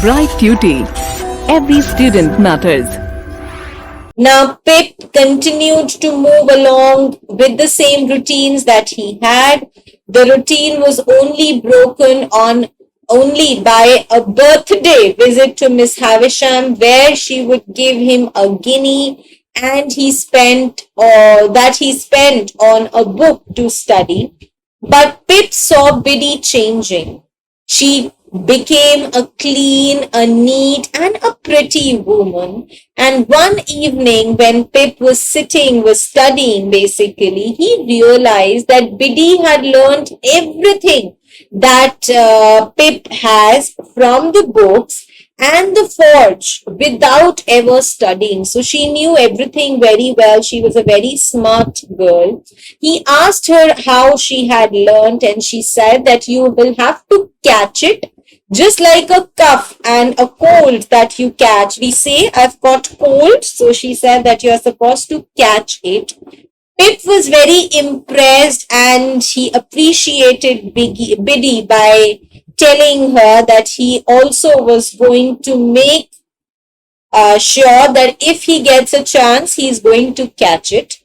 Bright Tuty. Every student matters. Now, Pip continued to move along with the same routines that he had. The routine was only broken on only by a birthday visit to Miss Havisham, where she would give him a guinea, and he spent on a book to study. But Pip saw Biddy changing. She became a clean, a neat, and a pretty woman. And one evening, when Pip was studying basically, he realized that Biddy had learned everything that Pip has from the books and the forge without ever studying. So she knew everything very well. She was a very smart girl. He asked her how she had learned, and she said that you will have to catch it just like a cough and a cold that you catch. We say, I've got cold. So she said that you're supposed to catch it. Pip was very impressed, and he appreciated Biddy by telling her that he also was going to make sure that if he gets a chance, he's going to catch it.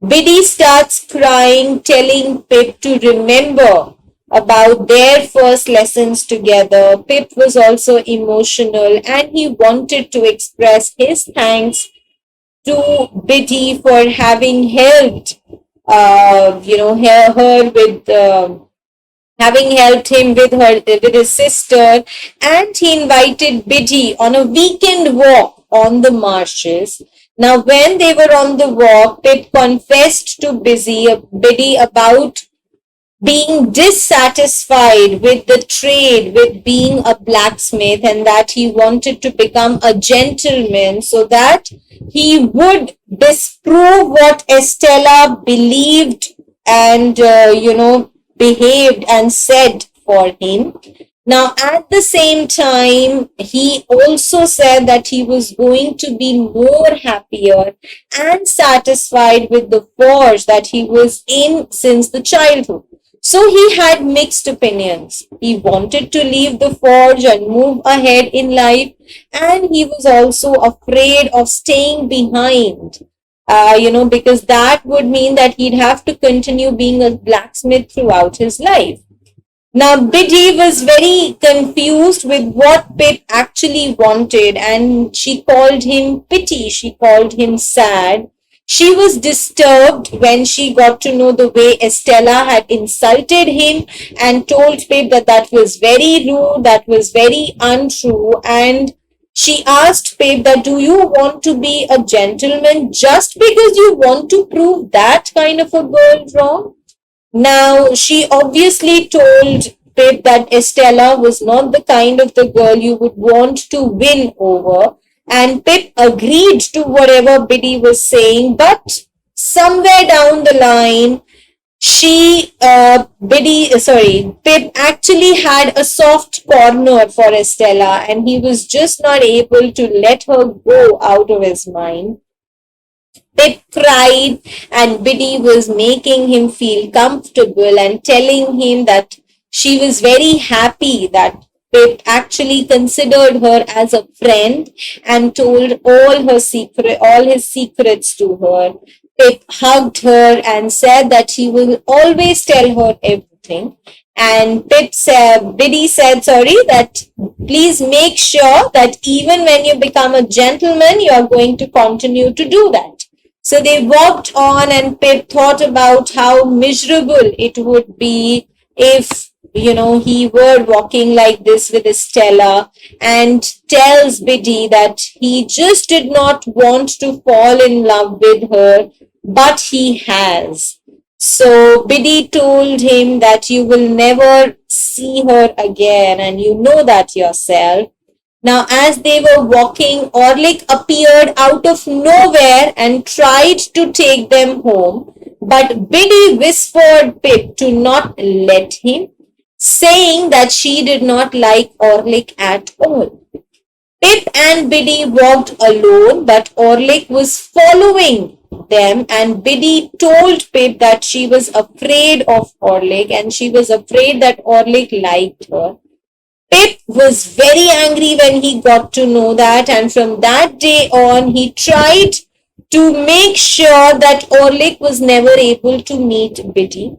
Biddy starts crying, telling Pip to remember about their first lessons together. Pip was also emotional, and he wanted to express his thanks to Biddy for having helped, her with having helped him with his sister, and he invited Biddy on a weekend walk on the marshes. Now, when they were on the walk, Pip confessed to Biddy about being dissatisfied with the trade, with being a blacksmith, and that he wanted to become a gentleman so that he would disprove what Estella believed and, behaved and said for him. Now, at the same time, he also said that he was going to be more happier and satisfied with the forge that he was in since the childhood. So he had mixed opinions. He wanted to leave the forge and move ahead in life, and he was also afraid of staying behind, because that would mean that he'd have to continue being a blacksmith throughout his life. Now, Biddy was very confused with what Pip actually wanted, and she called him Pity. She called him sad. She was disturbed when she got to know the way Estella had insulted him and told Pip that that was very rude, that was very untrue. And she asked Pip that, do you want to be a gentleman just because you want to prove that kind of a girl wrong? Now, she obviously told Pip that Estella was not the kind of the girl you would want to win over. And Pip agreed to whatever Biddy was saying, but somewhere down the line, Pip actually had a soft corner for Estella, and he was just not able to let her go out of his mind. Pip cried, and Biddy was making him feel comfortable and telling him that she was very happy that Pip actually considered her as a friend and told all his secrets to her. Pip hugged her and said that he will always tell her everything. And Biddy said, that please make sure that even when you become a gentleman, you are going to continue to do that. So they walked on, and Pip thought about how miserable it would be if he were walking like this with Estella, and tells Biddy that he just did not want to fall in love with her, but he has. So Biddy told him that you will never see her again, and you know that yourself. Now, as they were walking, Orlick appeared out of nowhere and tried to take them home, but Biddy whispered Pip to not let him, saying that she did not like Orlick at all. Pip and Biddy walked alone, but Orlick was following them, and Biddy told Pip that she was afraid of Orlick, and she was afraid that Orlick liked her. Pip was very angry when he got to know that, and from that day on, he tried to make sure that Orlick was never able to meet Biddy.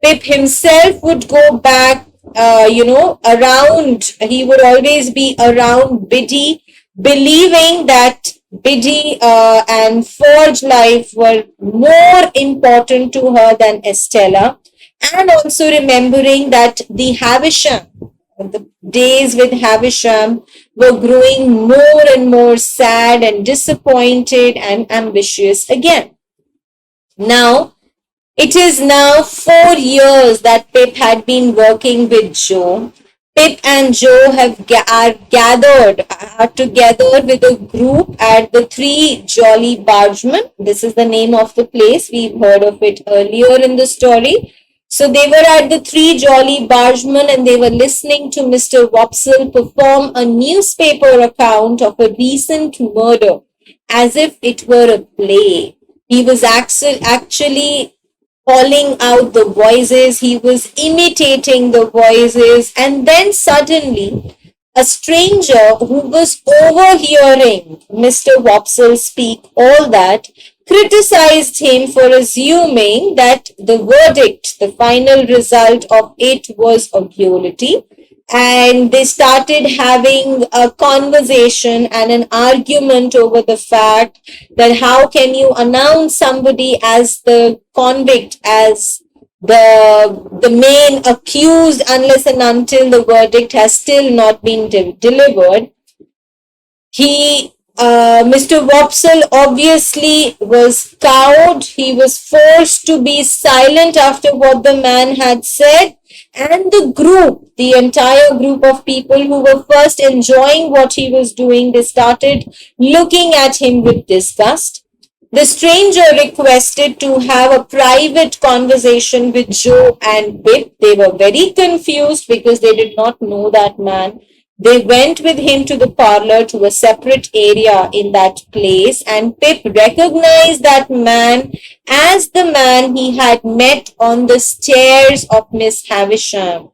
Pip himself would go back, around, he would always be around Biddy, believing that Biddy and Forge life were more important to her than Estella, and also remembering that the Havisham, the days with Havisham, were growing more and more sad and disappointed and ambitious again. Now, it is now 4 years that Pip had been working with Joe. Pip and Joe are together with a group at the Three Jolly Bargemen. This is the name of the place. We've heard of it earlier in the story. So they were at the Three Jolly Bargemen and they were listening to Mr. Wopsle perform a newspaper account of a recent murder as if it were a play. He was actually calling out the voices, he was imitating the voices, and then suddenly a stranger who was overhearing Mr. Wopsle speak all that criticized him for assuming that the verdict, the final result of it was a guilty, and they started having a conversation and an argument over the fact that how can you announce somebody as the convict, as the main accused, unless and until the verdict has still not been delivered. Mr. Wopsle obviously was cowed. He was forced to be silent after what the man had said. And the entire group of people who were first enjoying what he was doing, they started looking at him with disgust. The stranger requested to have a private conversation with Joe and Pip. They were very confused because they did not know that man. They went with him to the parlor, to a separate area in that place, and Pip recognized that man as the man he had met on the stairs of Miss Havisham.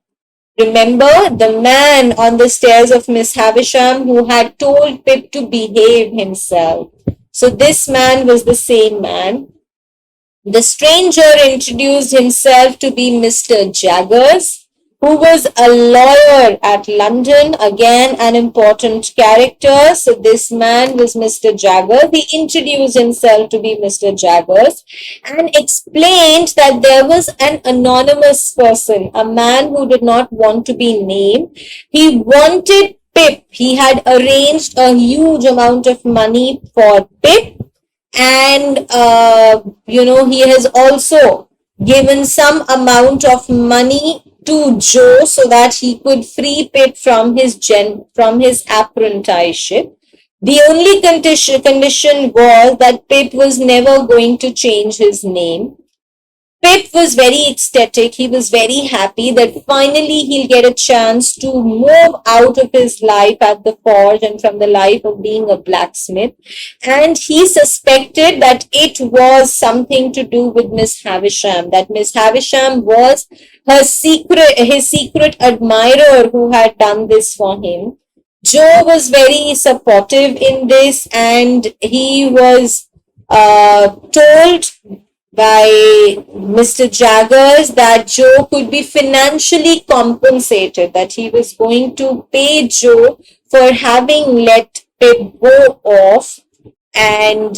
Remember, the man on the stairs of Miss Havisham who had told Pip to behave himself. So this man was the same man. The stranger introduced himself to be Mr. Jaggers, who was a lawyer at London, again an important character. So this man was Mr. Jaggers. He introduced himself to be Mr. Jaggers and explained that there was an anonymous person, a man who did not want to be named. He wanted Pip. He had arranged a huge amount of money for Pip, and he has also given some amount of money to Joe so that he could free Pip from his apprenticeship. The only condition was that Pip was never going to change his name. Pip was very ecstatic. He was very happy that finally he'll get a chance to move out of his life at the forge and from the life of being a blacksmith. And he suspected that it was something to do with Miss Havisham, that Miss Havisham was his secret admirer who had done this for him. Joe was very supportive in this, and he was told by Mr. Jaggers that Joe could be financially compensated, that he was going to pay Joe for having let Pip go off. And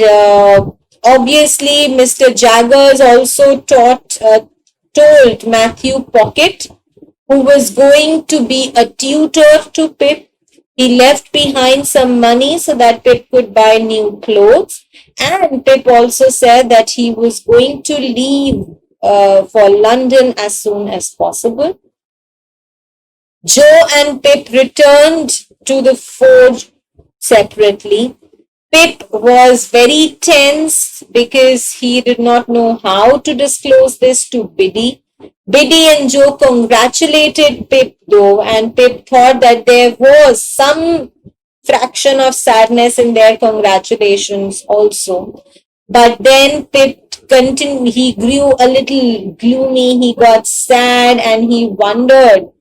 obviously Mr. Jaggers also told Matthew Pocket, who was going to be a tutor to Pip. He left behind some money so that Pip could buy new clothes. And Pip also said that he was going to leave for London as soon as possible. Joe and Pip returned to the forge separately. Pip was very tense because he did not know how to disclose this to Biddy. Biddy and Joe congratulated Pip though, and Pip thought that there was some fraction of sadness in their congratulations also. But then Pip continued, he grew a little gloomy, he got sad, and he wondered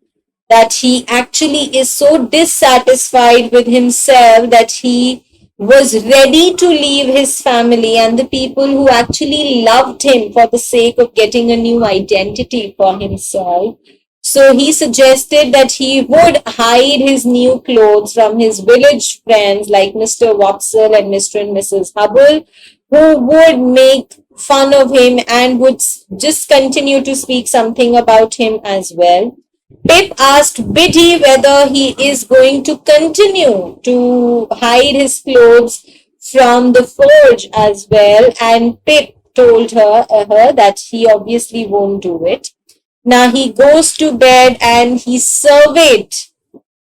that he actually is so dissatisfied with himself that he was ready to leave his family and the people who actually loved him for the sake of getting a new identity for himself. So he suggested that he would hide his new clothes from his village friends like Mr. Watson and Mr. and Mrs. Hubble, who would make fun of him and would just continue to speak something about him as well. Pip asked Biddy whether he is going to continue to hide his clothes from the forge as well, and Pip told her that he obviously won't do it. Now he goes to bed and he surveyed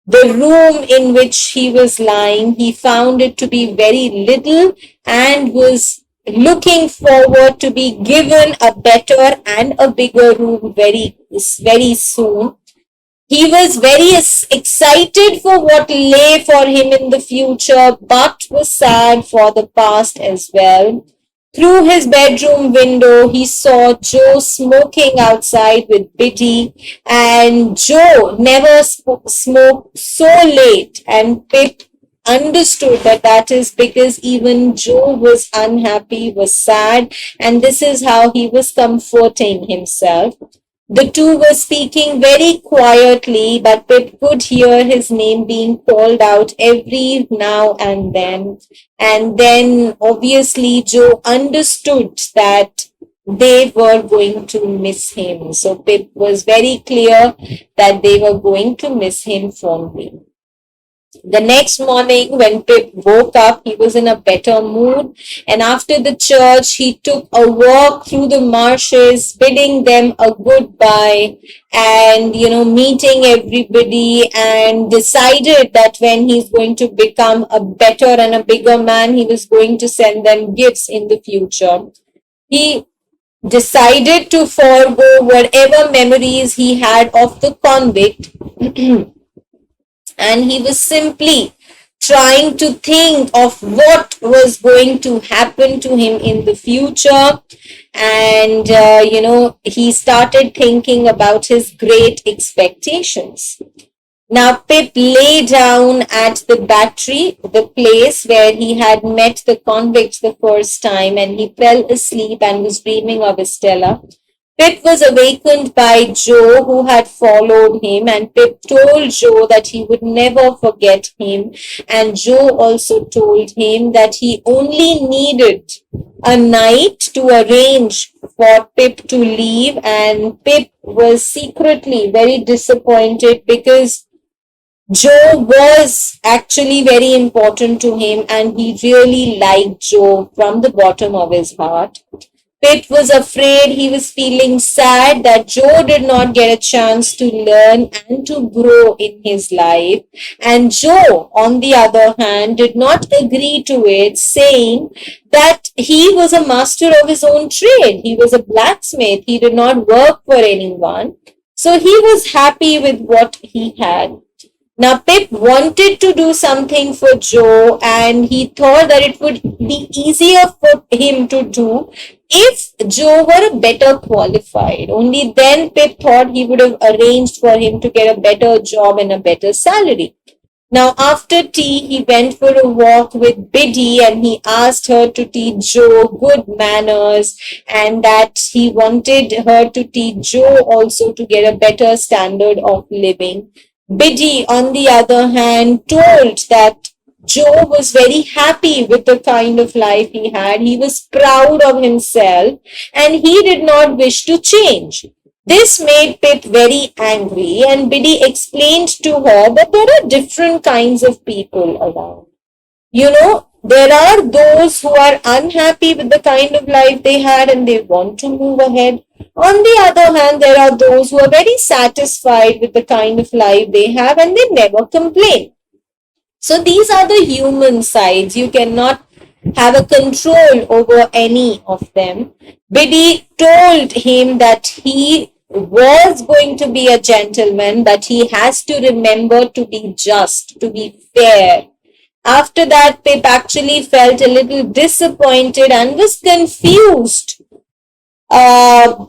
the room in which he was lying. He found it to be very little and was looking forward to be given a better and a bigger room very, very soon. He was very excited for what lay for him in the future, but was sad for the past as well. Through his bedroom window, he saw Joe smoking outside with Biddy, and Joe never smoked so late, and Pip understood that that is because even Joe was unhappy, was sad, and this is how he was comforting himself. The two were speaking very quietly, but Pip could hear his name being called out every now and then. And then obviously Joe understood that they were going to miss him. So Pip was very clear that they were going to miss him fondly. The next morning, when Pip woke up, he was in a better mood. And after the church, he took a walk through the marshes, bidding them a goodbye and, meeting everybody, and decided that when he's going to become a better and a bigger man, he was going to send them gifts in the future. He decided to forego whatever memories he had of the convict. And he was simply trying to think of what was going to happen to him in the future. And, he started thinking about his great expectations. Now, Pip lay down at the battery, the place where he had met the convicts the first time, and he fell asleep and was dreaming of Estella. Pip was awakened by Joe, who had followed him, and Pip told Joe that he would never forget him. And Joe also told him that he only needed a night to arrange for Pip to leave, and Pip was secretly very disappointed because Joe was actually very important to him and he really liked Joe from the bottom of his heart. Pip was afraid, he was feeling sad that Joe did not get a chance to learn and to grow in his life. And Joe, on the other hand, did not agree to it, saying that he was a master of his own trade. He was a blacksmith. He did not work for anyone. So he was happy with what he had. Now, Pip wanted to do something for Joe, and he thought that it would be easier for him to do if Joe were better qualified. Only then Pip thought he would have arranged for him to get a better job and a better salary. Now, after tea, he went for a walk with Biddy and he asked her to teach Joe good manners, and that he wanted her to teach Joe also to get a better standard of living. Biddy, on the other hand, told that Joe was very happy with the kind of life he had. He was proud of himself and he did not wish to change. This made Pip very angry, and Biddy explained to her that there are different kinds of people around. There are those who are unhappy with the kind of life they had and they want to move ahead. On the other hand, there are those who are very satisfied with the kind of life they have and they never complain. So these are the human sides. You cannot have a control over any of them. Biddy told him that he was going to be a gentleman, but he has to remember to be just, to be fair. After that, Pip actually felt a little disappointed and was confused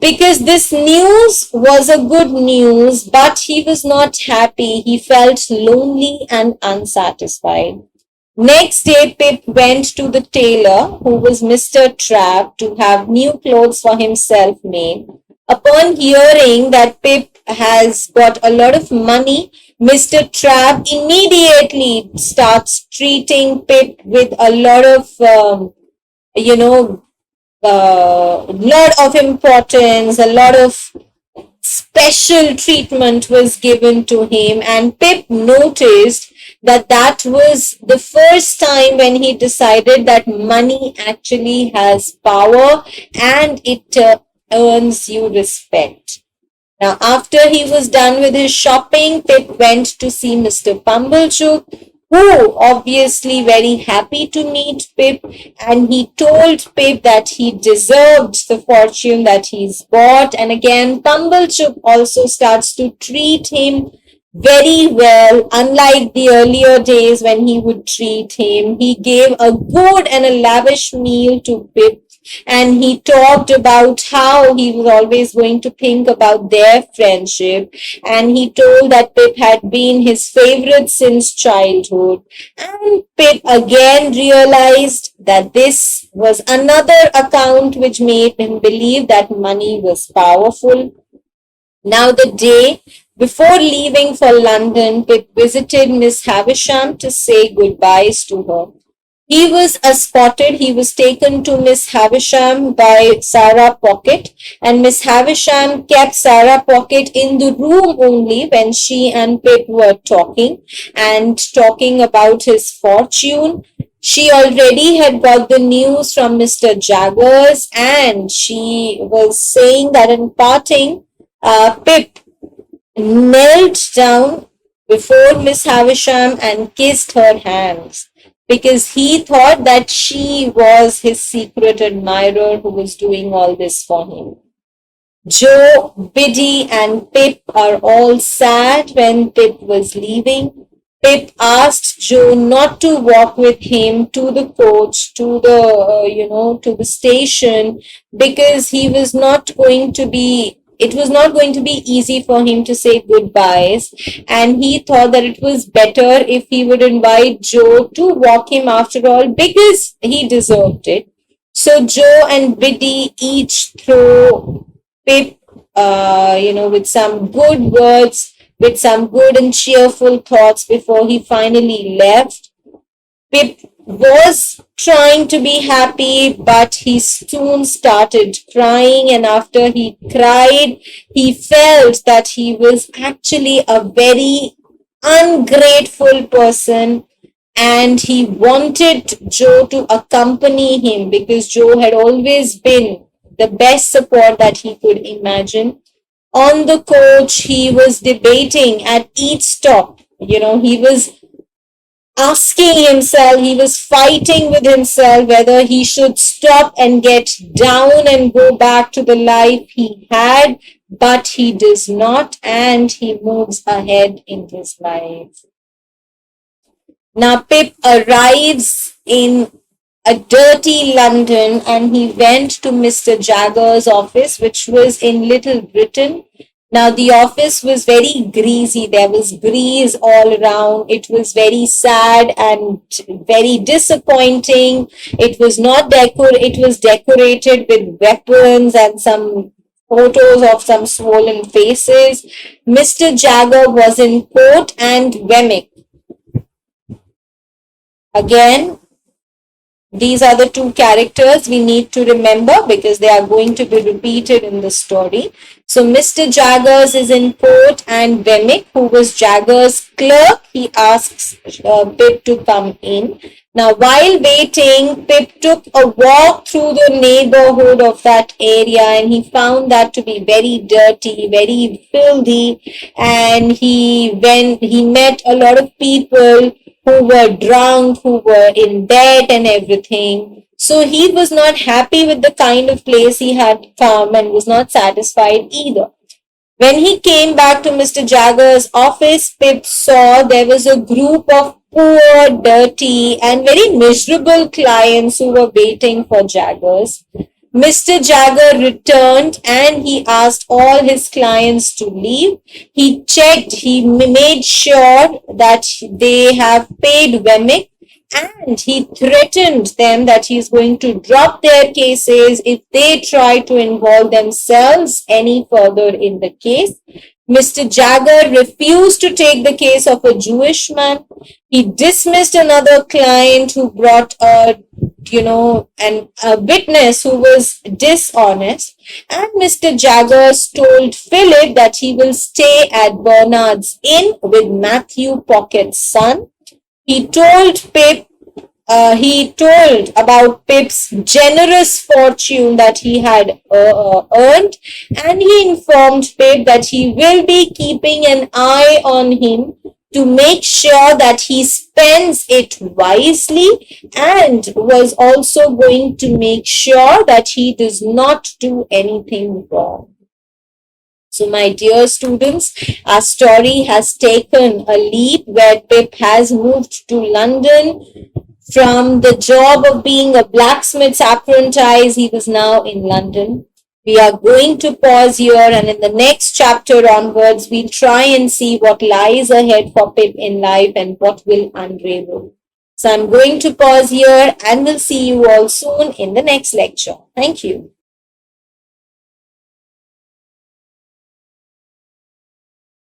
because this news was a good news, but he was not happy. He felt lonely and unsatisfied. Next day, Pip went to the tailor, who was Mr. Trapp, to have new clothes for himself made. Upon hearing that Pip has got a lot of money, Mr. Trapp immediately starts treating Pip with a lot of, you know, lot of importance, a lot of special treatment was given to him, and Pip noticed that that was the first time when he decided that money actually has power and it earns you respect. Now, after he was done with his shopping, Pip went to see Mr. Pumblechook, who obviously very happy to meet Pip, and he told Pip that he deserved the fortune that he's got. And again, Pumblechook also starts to treat him very well, unlike the earlier days when he would treat him. He gave a good and a lavish meal to Pip, and he talked about how he was always going to think about their friendship, and he told that Pip had been his favorite since childhood. And Pip again realized that this was another account which made him believe that money was powerful. Now, the day before leaving for London, Pip visited Miss Havisham to say goodbyes to her. He was escorted, he was taken to Miss Havisham by Sarah Pocket, and Miss Havisham kept Sarah Pocket in the room only when she and Pip were talking about his fortune. She already had got the news from Mr. Jaggers, and she was saying that in parting, Pip knelt down before Miss Havisham and kissed her hands, because he thought that she was his secret admirer who was doing all this for him. Joe, Biddy, and Pip are all sad when Pip was leaving. Pip asked Joe not to walk with him to the coach, to the station, because it was not going to be easy for him to say goodbyes, and he thought that it was better if he would invite Joe to walk him after all, because he deserved it. So Joe and Biddy each throw Pip, with some good words, with some good and cheerful thoughts before he finally left. Pip was trying to be happy, but he soon started crying, and after he cried, he felt that he was actually a very ungrateful person, and he wanted Joe to accompany him because Joe had always been the best support that he could imagine. On the coach, he was debating at each stop. He was asking himself, he was fighting with himself whether he should stop and get down and go back to the life he had, but he does not, and he moves ahead in his life. Now, Pip arrives in a dirty London, and he went to Mr. Jaggers' office, which was in Little Britain. Now, the office was very greasy. There was grease all around. It was very sad and very disappointing. It was decorated with weapons and some photos of some swollen faces. Mr. Jagger was in coat and wemmick. Again, these are the two characters we need to remember because they are going to be repeated in the story. So Mr. Jaggers is in coat and wemmick, who was Jaggers' clerk. He asks Pip to come in. Now, while waiting, Pip took a walk through the neighborhood of that area, and he found that to be very dirty, very filthy, and he met a lot of people who were drunk, who were in debt and everything. So he was not happy with the kind of place he had come and was not satisfied either. When he came back to Mr. Jaggers' office, Pip saw there was a group of poor, dirty, and very miserable clients who were waiting for Jaggers. Mr. Jagger returned and he asked all his clients to leave. He checked, he made sure that they have paid Wemmick, and he threatened them that he is going to drop their cases if they try to involve themselves any further in the case. Mr. Jagger refused to take the case of a Jewish man. He dismissed another client who brought a witness who was dishonest. And Mr. Jaggers told Philip that he will stay at Bernard's Inn with Matthew Pockett's son. He told about Pip's generous fortune that he had earned, and he informed Pip that he will be keeping an eye on him to make sure that he spends it wisely, and was also going to make sure that he does not do anything wrong. So my dear students, our story has taken a leap where Pip has moved to London. From the job of being a blacksmith's apprentice, he was now in London. We are going to pause here, and in the next chapter onwards, we'll try and see what lies ahead for Pip in life and what will unravel. So I'm going to pause here, and we'll see you all soon in the next lecture. Thank you.